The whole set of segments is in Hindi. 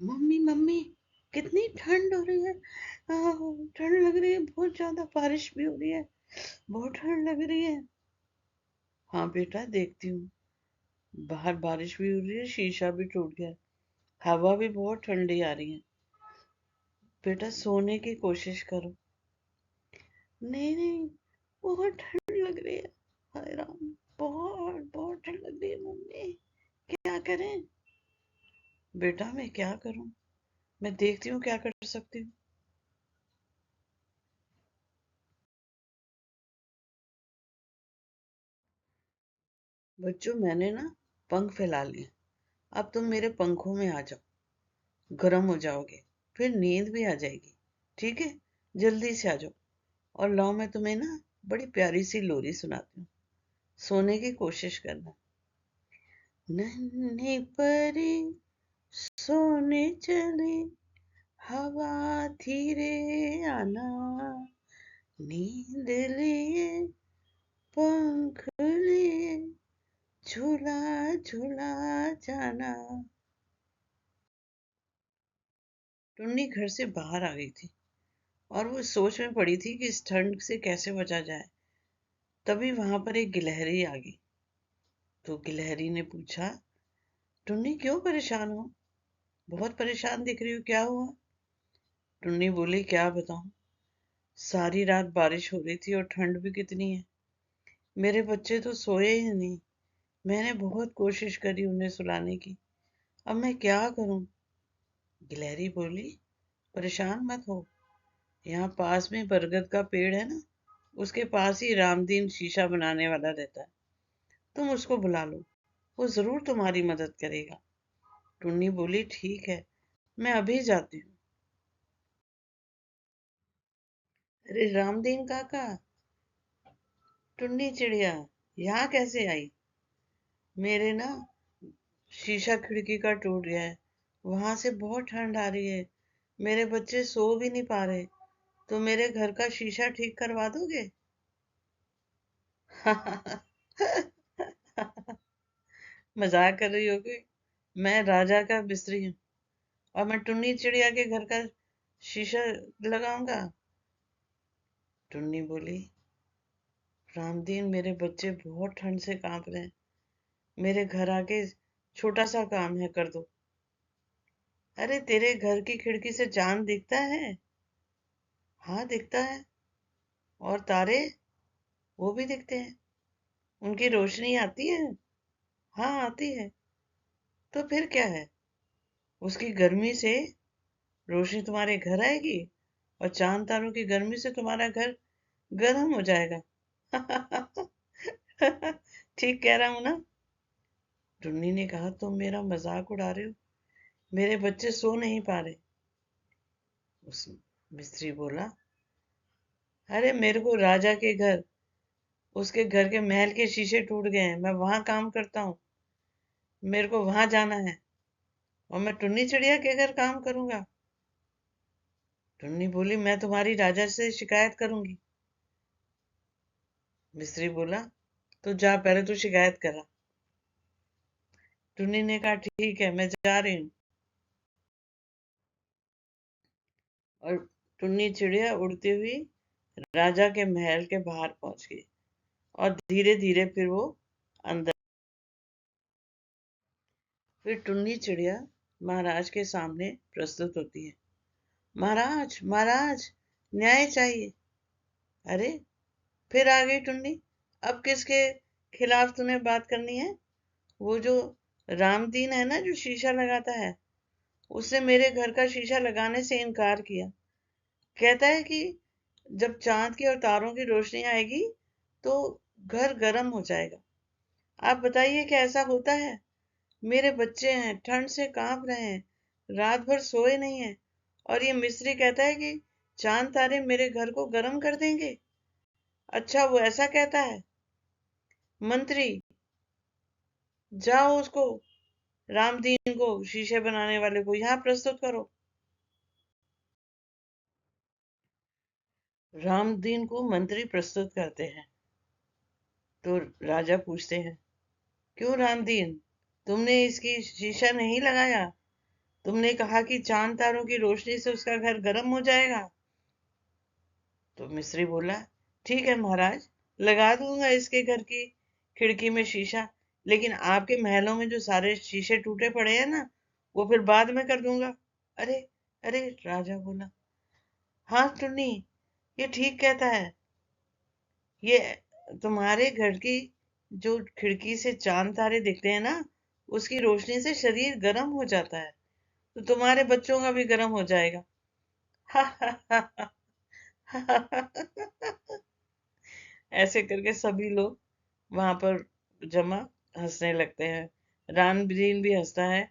मम्मी मम्मी, कितनी ठंड हो रही है। ठंड लग रही है, बहुत ज्यादा बारिश भी हो रही है। बहुत ठंड लग रही है। हाँ बेटा, देखती हूँ। बाहर बारिश भी हो रही है, शीशा भी टूट गया है। हवा भी बहुत ठंडी आ रही है। बेटा सोने की कोशिश करो। नहीं नहीं, बहुत ठंड लग रही है। हाय राम, बहुत बहुत ठंड लग रही है मम्मी। क्या करें? बेटा मैं क्या करूं? मैं देखती हूँ क्या कर सकती हूँ। बच्चों, मैंने ना पंख फैला लिए। अब तुम मेरे पंखों में आ जाओ। गर्म हो जाओगे, फिर नींद भी आ जाएगी। ठीक है, जल्दी से आ जाओ। और लाओ, मैं तुम्हें ना बड़ी प्यारी सी लोरी सुनाती हूँ। सोने की कोशिश करना। नन्ही परी सोने चली, हवा धीरे आना, नींद लिए पंख लिए, झूला झूला जाना। टुन्नी घर से बाहर आ गई थी और वो सोच में पड़ी थी कि इस ठंड से कैसे बचा जाए। तभी वहां पर एक गिलहरी आ गई। तो गिलहरी ने पूछा, टुन्नी क्यों परेशान हो? बहुत परेशान दिख रही हो, क्या हुआ? टुन्नी बोली, क्या बताऊं। सारी रात बारिश हो रही थी और ठंड भी कितनी है। मेरे बच्चे तो सोए ही नहीं। मैंने बहुत कोशिश करी उन्हें सुलाने की। अब मैं क्या करूं? गिलहरी बोली, परेशान मत हो। यहाँ पास में बरगद का पेड़ है ना, उसके पास ही रामदीन शीशा बनाने वाला रहता है। तुम उसको बुला लो, वो जरूर तुम्हारी मदद करेगा। टुन्नी बोली, ठीक है, मैं अभी जाती हूँ। अरे रामदीन काका, टुन्नी चिड़िया यहाँ कैसे आई? मेरे ना शीशा खिड़की का टूट गया है। वहां से बहुत ठंड आ रही है। मेरे बच्चे सो भी नहीं पा रहे। तो मेरे घर का शीशा ठीक करवा दोगे? मजाक कर रही होगी। मैं राजा का मिस्त्री हूँ और मैं टुन्नी चिड़िया के घर का शीशा लगाऊंगा। टुन्नी बोली, रामदीन, मेरे बच्चे बहुत ठंड से कांप रहे हैं। मेरे घर आके छोटा सा काम है, कर दो। अरे तेरे घर की खिड़की से चांद दिखता है? हाँ दिखता है। और तारे, वो भी दिखते हैं। उनकी रोशनी आती है? हाँ आती है। तो फिर क्या है, उसकी गर्मी से रोशनी तुम्हारे घर आएगी और चांद तारों की गर्मी से तुम्हारा घर गर्म हो जाएगा। ठीक कह रहा हूं ना? टुन्नी ने कहा, तुम मेरा मजाक उड़ा रहे हो। मेरे बच्चे सो नहीं पा रहे। उस मिस्त्री बोला, अरे मेरे को राजा के घर, उसके घर के महल के शीशे टूट गए हैं, मैं वहां काम करता हूँ। मेरे को वहां जाना है और मैं टुन्नी चिड़िया के घर काम करूंगा। टुन्नी बोली, मैं तुम्हारी राजा से शिकायत करूंगी। मिस्त्री बोला, तो जा, पहले तू शिकायत करा। टुन्नी ने कहा, ठीक है, मैं जा रही हूँ। और टुन्नी चिड़िया उड़ती हुई राजा के महल के बाहर पहुंच गई और धीरे धीरे फिर वो अंदर। फिर टुन्नी चिड़िया महाराज के सामने प्रस्तुत होती है। महाराज महाराज, न्याय चाहिए। अरे, फिर आ गई टुन्नी। अब किसके खिलाफ तुम्हें बात करनी है? वो जो रामदीन है ना, जो शीशा लगाता है, उसने मेरे घर का शीशा लगाने से इनकार किया। कहता है कि जब चांद की और तारों की रोशनी आएगी तो घर गर्म हो जाएगा। आप बताइए क्या ऐसा होता है? मेरे बच्चे हैं, ठंड से कांप रहे हैं, रात भर सोए नहीं है, और ये मिस्त्री कहता है कि चांद तारे मेरे घर को गर्म कर देंगे। अच्छा, वो ऐसा कहता है? मंत्री, जाओ उसको, रामदीन को, शीशे बनाने वाले को यहाँ प्रस्तुत करो। रामदीन को मंत्री प्रस्तुत करते हैं। तो राजा पूछते हैं, क्यों रामदीन, तुमने इसकी शीशा नहीं लगाया? तुमने कहा कि चांद तारों की रोशनी से उसका घर गर्म हो जाएगा। तो मिस्री बोला, ठीक है महाराज, लगा दूंगा इसके घर की खिड़की में शीशा, लेकिन आपके महलों में जो सारे शीशे टूटे पड़े हैं ना, वो फिर बाद में कर दूंगा। अरे, अरे, राजा बोला, हाँ टुन्नी, ये ठीक कहता है। ये तुम्हारे घर की जो खिड़की से चांद तारे दिखते हैं ना, उसकी रोशनी से शरीर गर्म हो जाता है, तो तुम्हारे बच्चों का भी गर्म हो जाएगा। ऐसे करके सभी लोग वहां पर जमा हंसने लगते हैं। रामदीन भी हंसता है,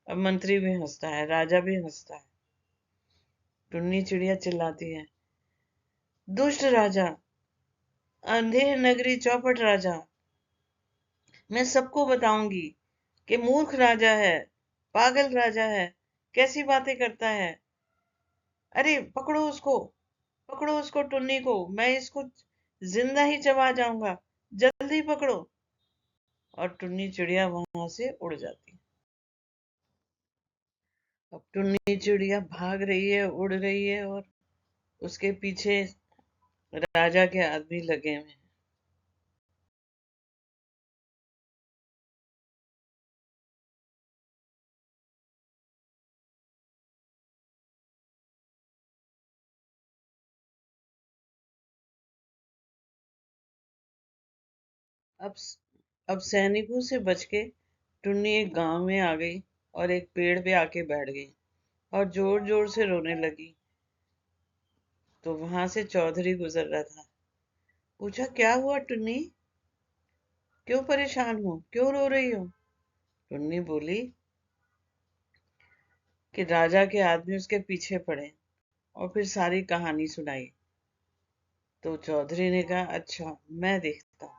और मंत्री भी हंसता है, राजा भी हंसता है। टुन्नी चिड़िया चिल्लाती है, दुष्ट राजा, अंधेर नगरी चौपट राजा, मैं सबको बताऊंगी कि मूर्ख राजा है, पागल राजा है, कैसी बातें करता है। अरे पकड़ो उसको टुन्नी को, मैं इसको जिंदा ही चबा जाऊंगा, जल्दी पकड़ो। और टुन्नी चिड़िया वहां से उड़ जाती। अब टुन्नी चिड़िया भाग रही है, उड़ रही है, और उसके पीछे राजा के आदमी लगे हुए हैं। अब अब सैनिकों से बच के टुन्नी एक गांव में आ गई, और एक पेड़ पे आके बैठ गई, और जोर जोर से रोने लगी। तो वहां से चौधरी गुजर रहा था। पूछा, क्या हुआ टुन्नी, क्यों परेशान हो, क्यों रो रही हो? टुन्नी बोली कि राजा के आदमी उसके पीछे पड़े, और फिर सारी कहानी सुनाई। तो चौधरी ने कहा, अच्छा, मैं देखता हूँ।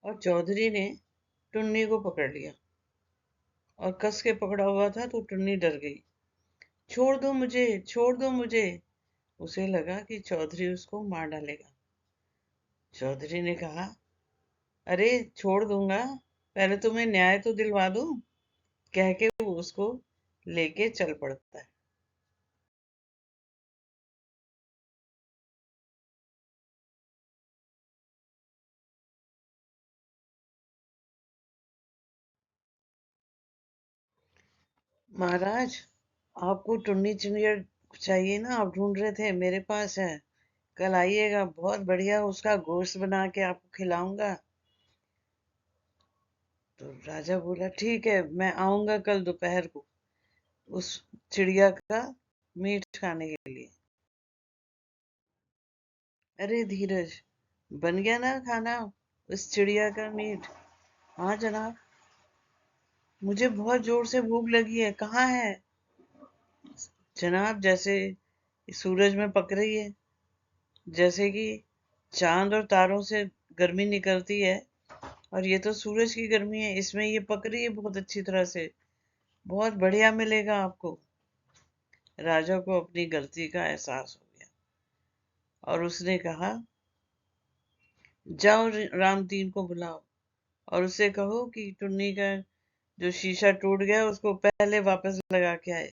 और चौधरी ने टुन्नी को पकड़ लिया, और कस के पकड़ा हुआ था, तो टुन्नी डर गई। छोड़ दो मुझे, छोड़ दो मुझे। उसे लगा कि चौधरी उसको मार डालेगा। चौधरी ने कहा, अरे छोड़ दूंगा, पहले तुम्हें न्याय तो दिलवा दूं। कह के वो उसको लेके चल पड़ता है। महाराज, आपको टुन्नी चिड़िया चाहिए ना, आप ढूंढ रहे थे, मेरे पास है। कल आइएगा, बहुत बढ़िया उसका गोश्त बना के आपको खिलाऊंगा। तो राजा बोला, ठीक है, मैं आऊंगा कल दोपहर को उस चिड़िया का मीट खाने के लिए। अरे धीरज, बन गया ना खाना, उस चिड़िया का मीट? हाँ जनाब, मुझे बहुत जोर से भूख लगी है, कहाँ है? जनाब, जैसे सूरज में पक रही है, जैसे कि चांद और तारों से गर्मी निकलती है, और ये तो सूरज की गर्मी है, इसमें ये पक रही है बहुत अच्छी तरह से। बहुत बढ़िया मिलेगा आपको। राजा को अपनी गलती का एहसास हो गया, और उसने कहा, जाओ रामदीन को बुलाओ, और उससे कहो कि टुन्नी का जो शीशा टूट गया उसको पहले वापस लगा के आए।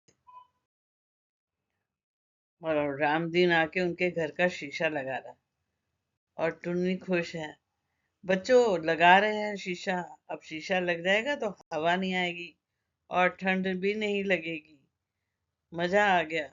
और रामदीन आके उनके घर का शीशा लगा रहा, और टुन्नी खुश है। बच्चों, लगा रहे हैं शीशा, अब शीशा लग जाएगा तो हवा नहीं आएगी, और ठंड भी नहीं लगेगी। मजा आ गया।